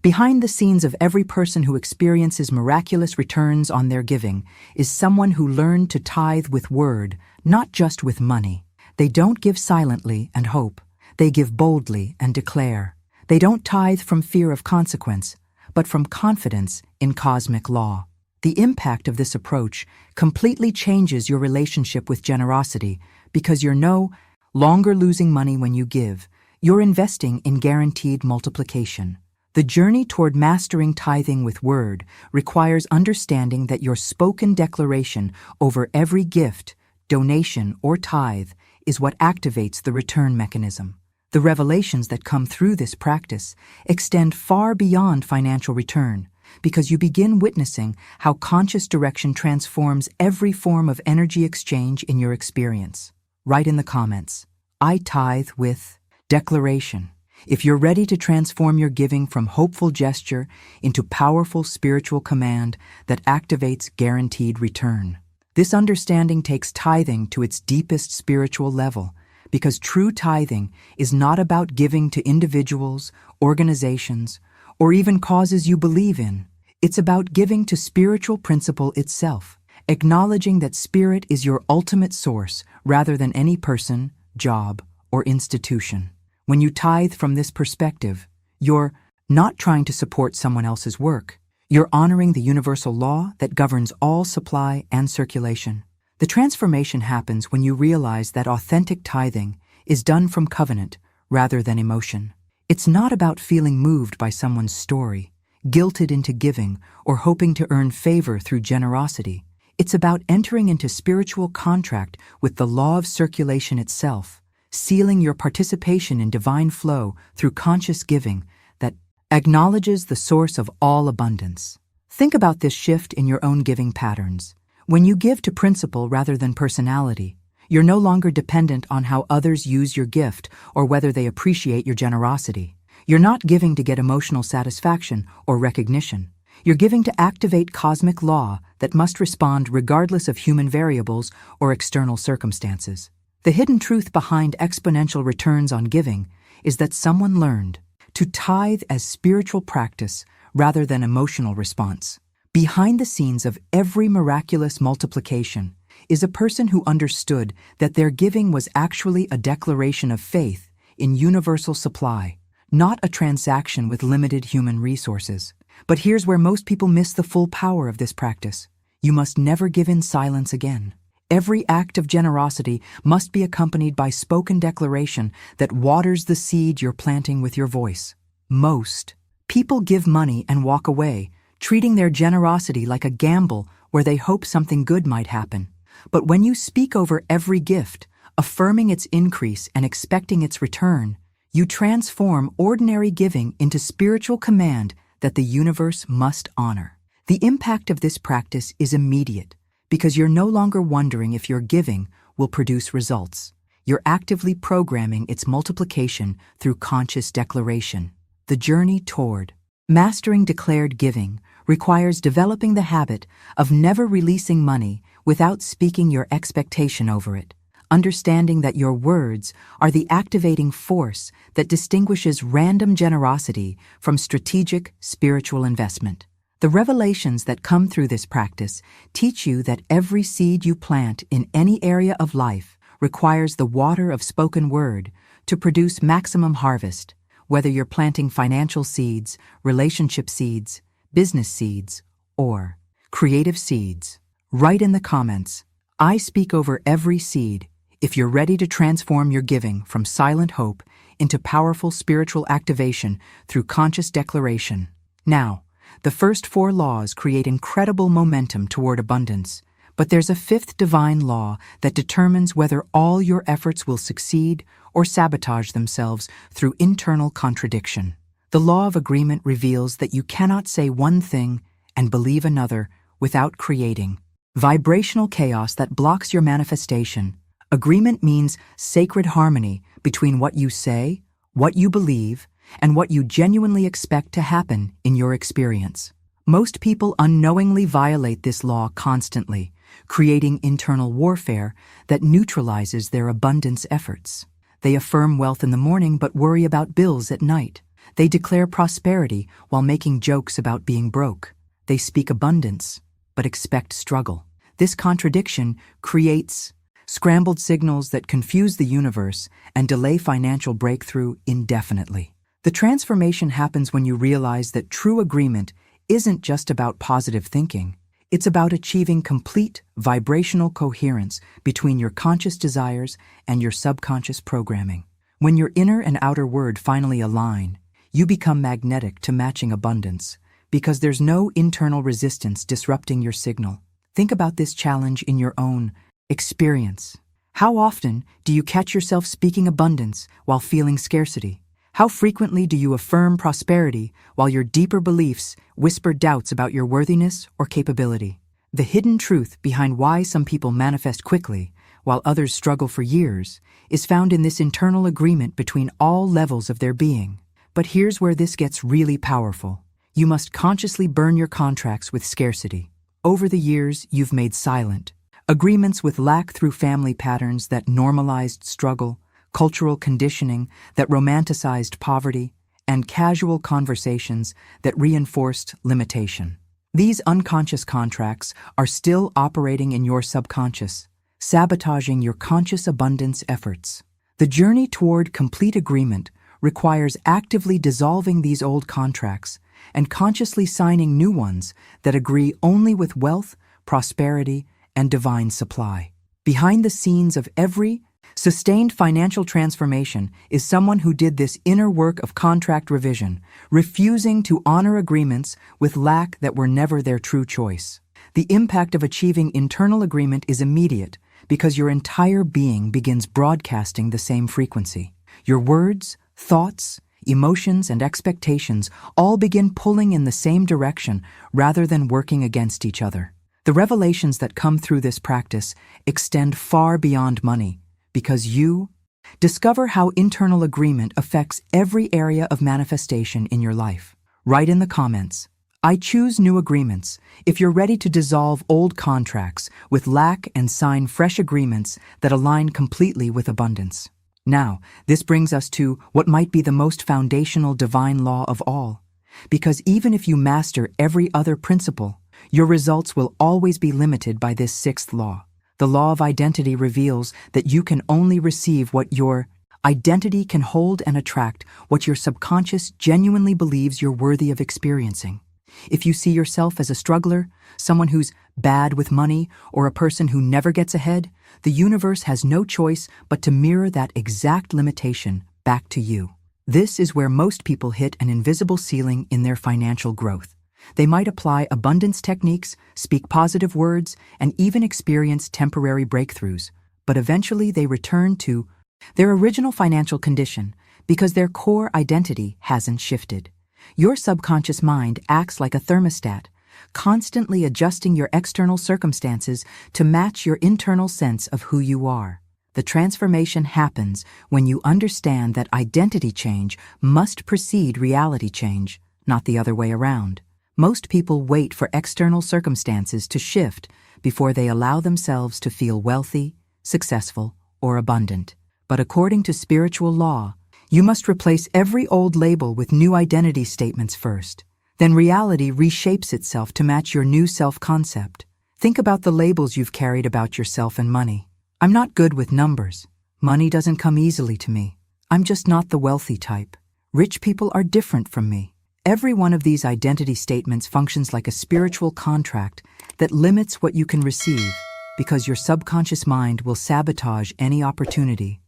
A: Behind the scenes of every person who experiences miraculous returns on their giving is someone who learned to tithe with word, not just with money. They don't give silently and hope. They give boldly and declare. They don't tithe from fear of consequence, but from confidence in cosmic law. The impact of this approach completely changes your relationship with generosity because you're no longer losing money when you give. You're investing in guaranteed multiplication. The journey toward mastering tithing with word requires understanding that your spoken declaration over every gift, donation, or tithe is what activates the return mechanism. The revelations that come through this practice extend far beyond financial return because you begin witnessing how conscious direction transforms every form of energy exchange in your experience. Write in the comments, "I tithe with declaration," if you're ready to transform your giving from hopeful gesture into powerful spiritual command that activates guaranteed return. This understanding takes tithing to its deepest spiritual level, because true tithing is not about giving to individuals, organizations, or even causes you believe in. It's about giving to spiritual principle itself, acknowledging that spirit is your ultimate source rather than any person, job, or institution. When you tithe from this perspective, you're not trying to support someone else's work. You're honoring the universal law that governs all supply and circulation. The transformation happens when you realize that authentic tithing is done from covenant rather than emotion. It's not about feeling moved by someone's story, guilted into giving, or hoping to earn favor through generosity. It's about entering into spiritual contract with the law of circulation itself, sealing your participation in divine flow through conscious giving that acknowledges the source of all abundance. Think about this shift in your own giving patterns. When you give to principle rather than personality, you're no longer dependent on how others use your gift or whether they appreciate your generosity. You're not giving to get emotional satisfaction or recognition. You're giving to activate cosmic law that must respond regardless of human variables or external circumstances. The hidden truth behind exponential returns on giving is that someone learned to tithe as spiritual practice rather than emotional response. Behind the scenes of every miraculous multiplication is a person who understood that their giving was actually a declaration of faith in universal supply, not a transaction with limited human resources. But here's where most people miss the full power of this practice. You must never give in silence again. Every act of generosity must be accompanied by spoken declaration that waters the seed you're planting with your voice. Most people give money and walk away, treating their generosity like a gamble where they hope something good might happen. But when you speak over every gift, affirming its increase and expecting its return, you transform ordinary giving into spiritual command that the universe must honor. The impact of this practice is immediate because you're no longer wondering if your giving will produce results. You're actively programming its multiplication through conscious declaration. The journey toward mastering declared giving requires developing the habit of never releasing money without speaking your expectation over it, understanding that your words are the activating force that distinguishes random generosity from strategic spiritual investment. The revelations that come through this practice teach you that every seed you plant in any area of life requires the water of spoken word to produce maximum harvest, whether you're planting financial seeds, relationship seeds, business seeds, or creative seeds. Write in the comments, "I speak over every seed," if you're ready to transform your giving from silent hope into powerful spiritual activation through conscious declaration. Now, the first 4 laws create incredible momentum toward abundance, but there's a 5th divine law that determines whether all your efforts will succeed or sabotage themselves through internal contradiction. The law of agreement reveals that you cannot say one thing and believe another without creating vibrational chaos that blocks your manifestation. Agreement means sacred harmony between what you say, what you believe, and what you genuinely expect to happen in your experience. Most people unknowingly violate this law constantly, creating internal warfare that neutralizes their abundance efforts. They affirm wealth in the morning but worry about bills at night. They declare prosperity while making jokes about being broke. They speak abundance but expect struggle. This contradiction creates scrambled signals that confuse the universe and delay financial breakthrough indefinitely. The transformation happens when you realize that true agreement isn't just about positive thinking. It's about achieving complete vibrational coherence between your conscious desires and your subconscious programming. When your inner and outer word finally align, you become magnetic to matching abundance because there's no internal resistance disrupting your signal. Think about this challenge in your own experience. How often do you catch yourself speaking abundance while feeling scarcity? How frequently do you affirm prosperity while your deeper beliefs whisper doubts about your worthiness or capability? The hidden truth behind why some people manifest quickly while others struggle for years is found in this internal agreement between all levels of their being. But here's where this gets really powerful. You must consciously burn your contracts with scarcity. Over the years, you've made silent agreements with lack through family patterns that normalized struggle, cultural conditioning that romanticized poverty, and casual conversations that reinforced limitation. These unconscious contracts are still operating in your subconscious, sabotaging your conscious abundance efforts. The journey toward complete agreement requires actively dissolving these old contracts and consciously signing new ones that agree only with wealth, prosperity, and divine supply. Behind the scenes of every sustained financial transformation is someone who did this inner work of contract revision, refusing to honor agreements with lack that were never their true choice. The impact of achieving internal agreement is immediate because your entire being begins broadcasting the same frequency. Your words, thoughts, emotions, and expectations all begin pulling in the same direction rather than working against each other. The revelations that come through this practice extend far beyond money because you discover how internal agreement affects every area of manifestation in your life. Write in the comments, "I choose new agreements," if you're ready to dissolve old contracts with lack and sign fresh agreements that align completely with abundance. Now, this brings us to what might be the most foundational divine law of all. Because even if you master every other principle, your results will always be limited by this 6th law. The law of identity reveals that you can only receive what your identity can hold and attract what your subconscious genuinely believes you're worthy of experiencing. If you see yourself as a struggler, someone who's bad with money, or a person who never gets ahead, the universe has no choice but to mirror that exact limitation back to you. This is where most people hit an invisible ceiling in their financial growth. They might apply abundance techniques, speak positive words, and even experience temporary breakthroughs, but eventually they return to their original financial condition because their core identity hasn't shifted. Your subconscious mind acts like a thermostat, constantly adjusting your external circumstances to match your internal sense of who you are. The transformation happens when you understand that identity change must precede reality change, not the other way around. Most people wait for external circumstances to shift before they allow themselves to feel wealthy, successful, or abundant. But according to spiritual law, you must replace every old label with new identity statements first. then reality reshapes itself to match your new self-concept. Think about the labels you've carried about yourself and money. I'm not good with numbers. Money doesn't come easily to me. I'm just not the wealthy type. Rich people are different from me. Every one of these identity statements functions like a spiritual contract that limits what you can receive because your subconscious mind will sabotage any opportunity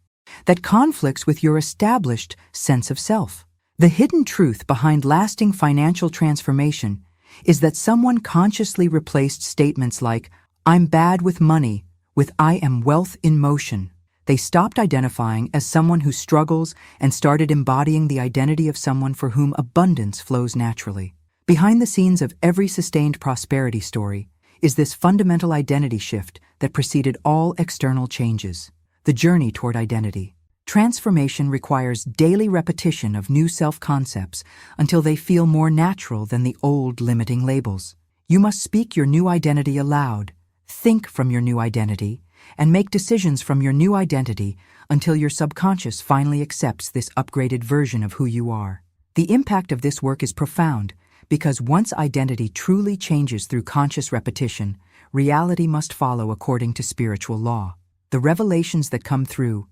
A: that conflicts with your established sense of self. The hidden truth behind lasting financial transformation is that someone consciously replaced statements like, "I'm bad with money," with "I am wealth in motion." They stopped identifying as someone who struggles and started embodying the identity of someone for whom abundance flows naturally. Behind the scenes of every sustained prosperity story is this fundamental identity shift that preceded all external changes: the journey toward identity. Transformation requires daily repetition of new self-concepts until they feel more natural than the old limiting labels. You must speak your new identity aloud, think from your new identity, and make decisions from your new identity until your subconscious finally accepts this upgraded version of who you are. The impact of this work is profound because once identity truly changes through conscious repetition, reality must follow according to spiritual law. The revelations that come through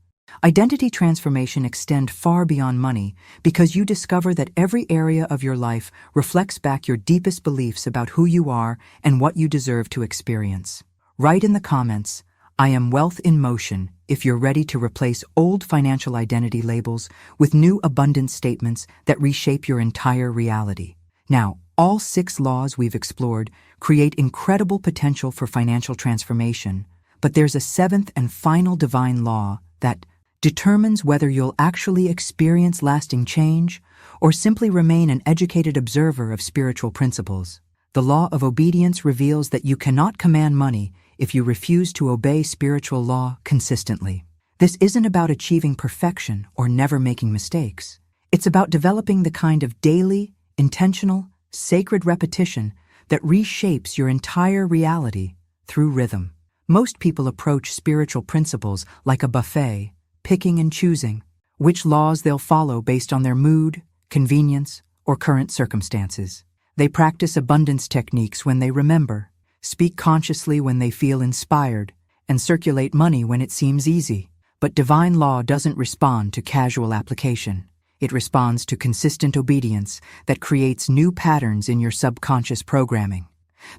A: identity transformation extend far beyond money because you discover that every area of your life reflects back your deepest beliefs about who you are and what you deserve to experience. Write in the comments, "I am wealth in motion," if you're ready to replace old financial identity labels with new abundance statements that reshape your entire reality. Now, all 6 laws we've explored create incredible potential for financial transformation, but there's a 7th and final divine law that determines whether you'll actually experience lasting change or simply remain an educated observer of spiritual principles. The law of obedience reveals that you cannot command money if you refuse to obey spiritual law consistently. This isn't about achieving perfection or never making mistakes. It's about developing the kind of daily, intentional, sacred repetition that reshapes your entire reality through rhythm. Most people approach spiritual principles like a buffet, picking and choosing which laws they'll follow based on their mood, convenience, or current circumstances. They practice abundance techniques when they remember, speak consciously when they feel inspired, and circulate money when it seems easy. But divine law doesn't respond to casual application. It responds to consistent obedience that creates new patterns in your subconscious programming.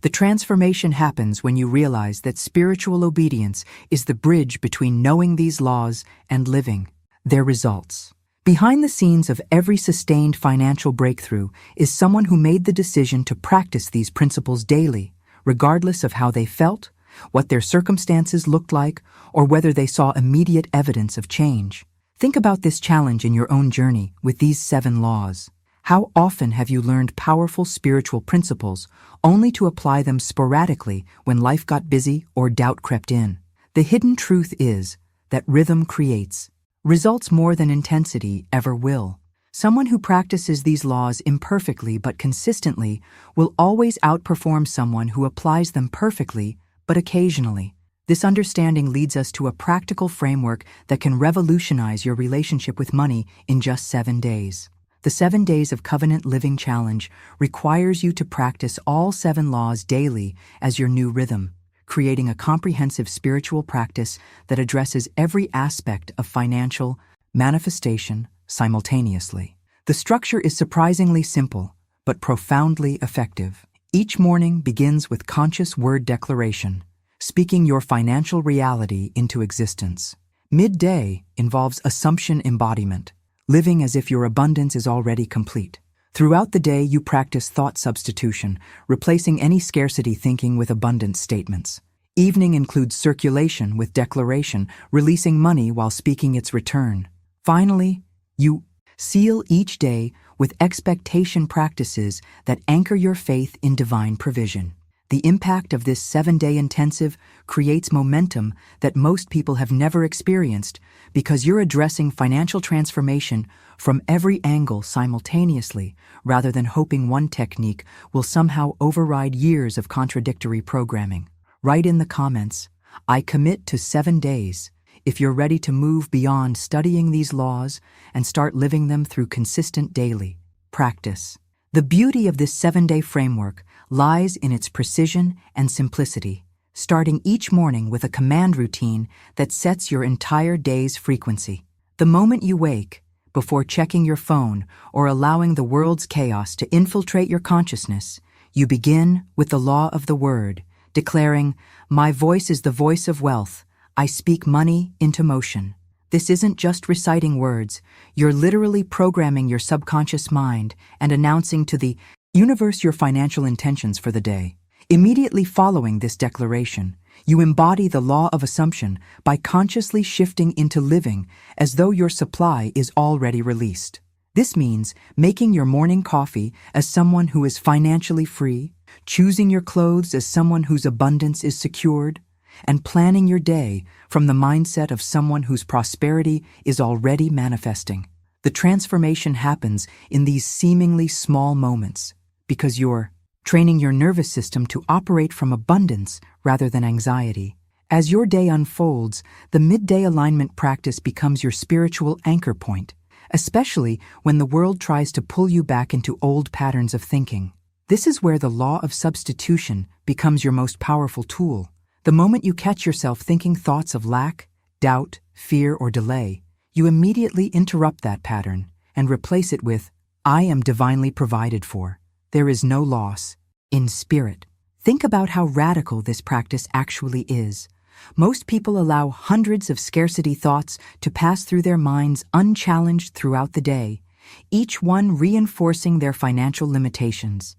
A: The transformation happens when you realize that spiritual obedience is the bridge between knowing these laws and living their results. Behind the scenes of every sustained financial breakthrough is someone who made the decision to practice these principles daily, regardless of how they felt, what their circumstances looked like, or whether they saw immediate evidence of change. Think about this challenge in your own journey with these 7 laws. How often have you learned powerful spiritual principles only to apply them sporadically when life got busy or doubt crept in? The hidden truth is that rhythm creates results more than intensity ever will. Someone who practices these laws imperfectly but consistently will always outperform someone who applies them perfectly but occasionally. This understanding leads us to a practical framework that can revolutionize your relationship with money in just 7 days. The 7 Days of Covenant Living Challenge requires you to practice all 7 laws daily as your new rhythm, creating a comprehensive spiritual practice that addresses every aspect of financial manifestation simultaneously. The structure is surprisingly simple, but profoundly effective. Each morning begins with conscious word declaration, speaking your financial reality into existence. Midday involves assumption embodiment, living as if your abundance is already complete. Throughout the day, you practice thought substitution, replacing any scarcity thinking with abundance statements. Evening includes circulation with declaration, releasing money while speaking its return. Finally, you seal each day with expectation practices that anchor your faith in divine provision. The impact of this 7-day intensive creates momentum that most people have never experienced because you're addressing financial transformation from every angle simultaneously rather than hoping one technique will somehow override years of contradictory programming. Write in the comments, "I commit to 7 days," if you're ready to move beyond studying these laws and start living them through consistent daily practice. The beauty of this 7-day framework lies in its precision and simplicity, starting each morning with a command routine that sets your entire day's frequency. The moment you wake, before checking your phone or allowing the world's chaos to infiltrate your consciousness, you begin with the law of the word, declaring, "My voice is the voice of wealth. I speak money into motion." This isn't just reciting words. You're literally programming your subconscious mind and announcing to the universe your financial intentions for the day. Immediately following this declaration, you embody the law of assumption by consciously shifting into living as though your supply is already released. This means making your morning coffee as someone who is financially free, choosing your clothes as someone whose abundance is secured, and planning your day from the mindset of someone whose prosperity is already manifesting. The transformation happens in these seemingly small moments because you're training your nervous system to operate from abundance rather than anxiety. As your day unfolds, the midday alignment practice becomes your spiritual anchor point, especially when the world tries to pull you back into old patterns of thinking. This is where the law of substitution becomes your most powerful tool. The moment you catch yourself thinking thoughts of lack, doubt, fear, or delay, you immediately interrupt that pattern and replace it with, "I am divinely provided for. There is no loss." In spirit. Think about how radical this practice actually is. Most people allow hundreds of scarcity thoughts to pass through their minds unchallenged throughout the day, each one reinforcing their financial limitations.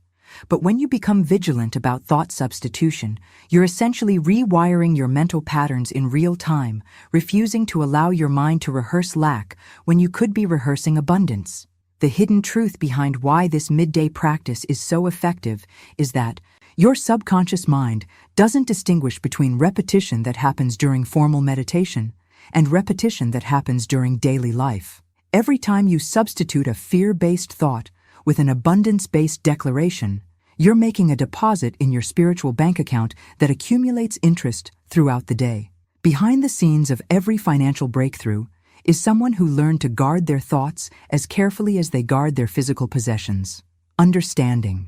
A: But when you become vigilant about thought substitution, you're essentially rewiring your mental patterns in real time, refusing to allow your mind to rehearse lack when you could be rehearsing abundance. The hidden truth behind why this midday practice is so effective is that your subconscious mind doesn't distinguish between repetition that happens during formal meditation and repetition that happens during daily life. Every time you substitute a fear-based thought with an abundance-based declaration, you're making a deposit in your spiritual bank account that accumulates interest throughout the day. Behind the scenes of every financial breakthrough is someone who learned to guard their thoughts as carefully as they guard their physical possessions. Understanding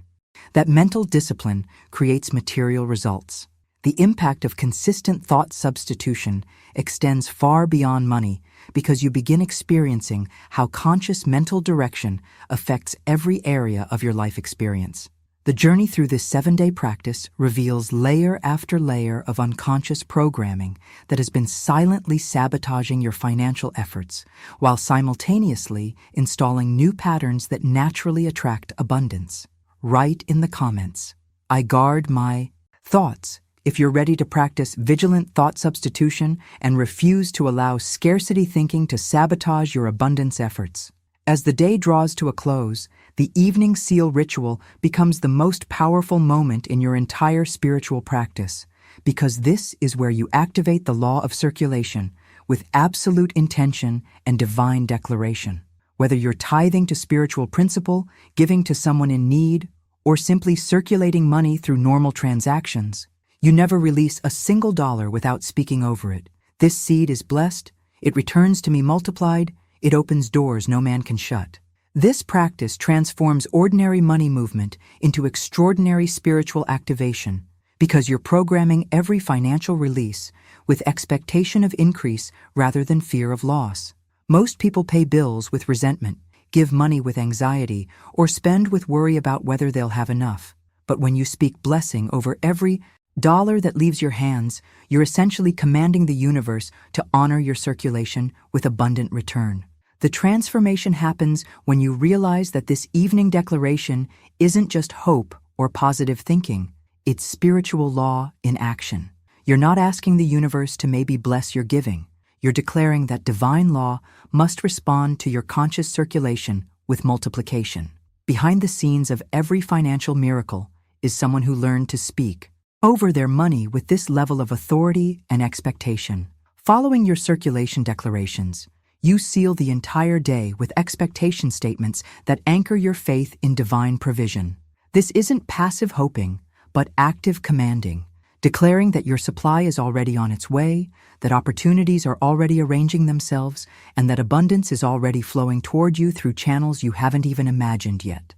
A: that mental discipline creates material results. The impact of consistent thought substitution extends far beyond money because you begin experiencing how conscious mental direction affects every area of your life experience. The journey through this 7-day practice reveals layer after layer of unconscious programming that has been silently sabotaging your financial efforts, while simultaneously installing new patterns that naturally attract abundance. Write in the comments, "I guard my thoughts," if you're ready to practice vigilant thought substitution and refuse to allow scarcity thinking to sabotage your abundance efforts. As the day draws to a close, the evening seal ritual becomes the most powerful moment in your entire spiritual practice, because this is where you activate the law of circulation with absolute intention and divine declaration. Whether you're tithing to spiritual principle, giving to someone in need, or simply circulating money through normal transactions, you never release a single dollar without speaking over it. This seed is blessed, it returns to me multiplied, it opens doors no man can shut. This practice transforms ordinary money movement into extraordinary spiritual activation because you're programming every financial release with expectation of increase rather than fear of loss. Most people pay bills with resentment, give money with anxiety, or spend with worry about whether they'll have enough. But when you speak blessing over every dollar that leaves your hands, you're essentially commanding the universe to honor your circulation with abundant return. The transformation happens when you realize that this evening declaration isn't just hope or positive thinking, it's spiritual law in action. You're not asking the universe to maybe bless your giving. You're declaring that divine law must respond to your conscious circulation with multiplication. Behind the scenes of every financial miracle is someone who learned to speak over their money with this level of authority and expectation. Following your circulation declarations, you seal the entire day with expectation statements that anchor your faith in divine provision. This isn't passive hoping, but active commanding, declaring that your supply is already on its way, that opportunities are already arranging themselves, and that abundance is already flowing toward you through channels you haven't even imagined yet.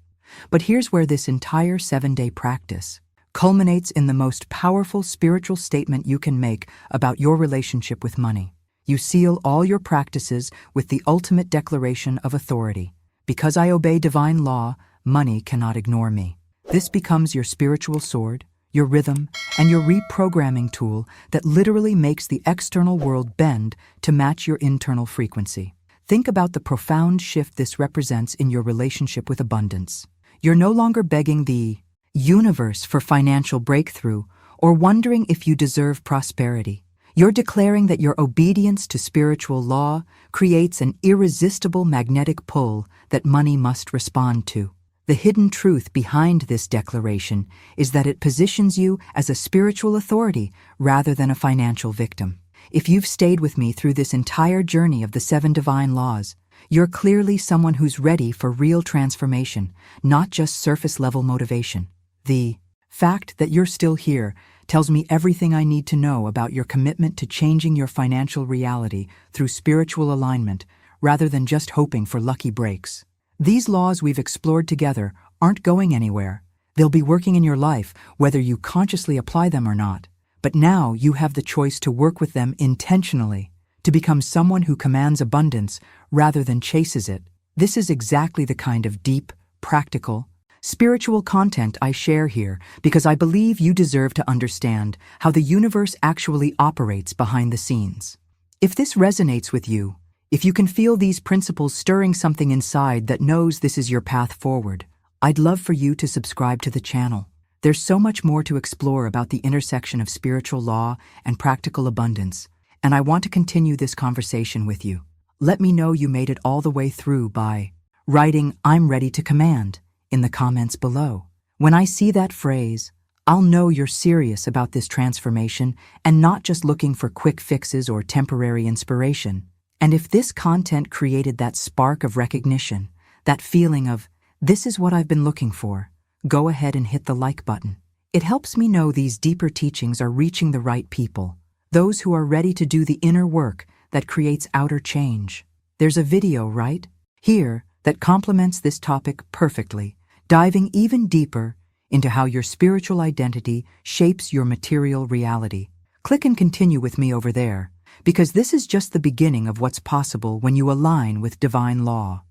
A: But here's where this entire 7-day practice culminates in the most powerful spiritual statement you can make about your relationship with money. You seal all your practices with the ultimate declaration of authority. Because I obey divine law, money cannot ignore me. This becomes your spiritual sword, your rhythm, and your reprogramming tool that literally makes the external world bend to match your internal frequency. Think about the profound shift this represents in your relationship with abundance. You're no longer begging the universe for financial breakthrough or wondering if you deserve prosperity. You're declaring that your obedience to spiritual law creates an irresistible magnetic pull that money must respond to. The hidden truth behind this declaration is that it positions you as a spiritual authority rather than a financial victim. If you've stayed with me through this entire journey of the 7 divine laws, you're clearly someone who's ready for real transformation, not just surface-level motivation. The fact that you're still here tells me everything I need to know about your commitment to changing your financial reality through spiritual alignment rather than just hoping for lucky breaks. These laws we've explored together aren't going anywhere. They'll be working in your life whether you consciously apply them or not. But now you have the choice to work with them intentionally, to become someone who commands abundance rather than chases it. This is exactly the kind of deep, practical, spiritual content I share here because I believe you deserve to understand how the universe actually operates behind the scenes. If this resonates with you, if you can feel these principles stirring something inside that knows this is your path forward, I'd love for you to subscribe to the channel. There's so much more to explore about the intersection of spiritual law and practical abundance, and I want to continue this conversation with you. Let me know you made it all the way through by writing "I'm ready to command" in the comments below. When I see that phrase, I'll know you're serious about this transformation and not just looking for quick fixes or temporary inspiration. And if this content created that spark of recognition, that feeling of, this is what I've been looking for, go ahead and hit the like button. It helps me know these deeper teachings are reaching the right people, those who are ready to do the inner work that creates outer change. There's a video right here that complements this topic perfectly, diving even deeper into how your spiritual identity shapes your material reality. Click and continue with me over there, because this is just the beginning of what's possible when you align with divine law.